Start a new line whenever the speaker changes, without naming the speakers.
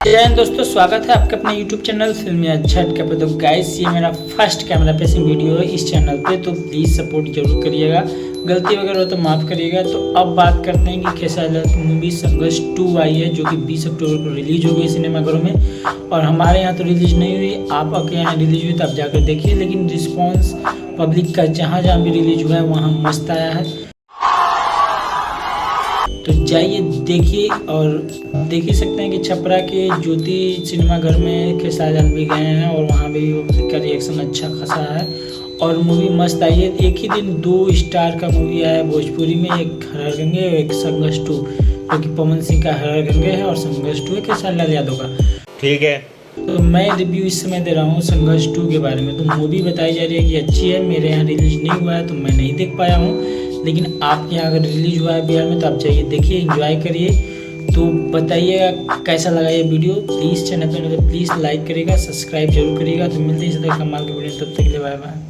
जय हिंद दोस्तों, स्वागत है आपके अपने YouTube चैनल फिल्मी झटके पे। तो गाइस, ये मेरा फर्स्ट कैमरा प्रेसिंग वीडियो है इस चैनल पे, तो प्लीज़ सपोर्ट जरूर करिएगा। गलती वगैरह हो तो माफ़ करिएगा। तो अब बात करते हैं कि खेसारी की मूवी संघर्ष 2 आई है, जो कि 20 अक्टूबर को रिलीज हो गई सिनेमाघरों में। और हमारे यहाँ तो रिलीज नहीं हुई, आप आपके यहाँ रिलीज हुई तो आप जाकर देखिए। लेकिन रिस्पॉन्स पब्लिक का जहाँ जहाँ भी रिलीज हुआ है वहाँ मस्त आया है, तो जाइए देखिए। और देख ही सकते हैं कि छपरा के ज्योति सिनेमाघर में खेसारी लाल भी गए हैं और वहाँ भी उनका रिएक्शन अच्छा खासा है और मूवी मस्त आई है। एक ही दिन 2 स्टार का मूवी आया है भोजपुरी में, एक हर हर गंगे और एक संघर्ष 2, जो कि पवन सिंह का हर हर गंगे है और संघर्ष 2 है खेसारी लाल यादव का। ठीक है, तो मैं रिव्यू इस समय दे रहा हूँ संघर्ष 2 के बारे में। तो मूवी बताई जा रही है कि अच्छी है। मेरे यहाँ रिलीज नहीं हुआ है तो मैं नहीं देख पाया हूँ, लेकिन आपके यहाँ अगर रिलीज हुआ है बिहार में तो आप जाइए देखिए, एंजॉय करिए। तो बताइएगा कैसा लगा ये वीडियो। प्लीज़ चैनल पर प्लीज़ लाइक करिएगा, सब्सक्राइब जरूर करिएगा। तो मिलते हैं इसी तरह कमाल के वीडियो, तब तक के लिए बाय बाय।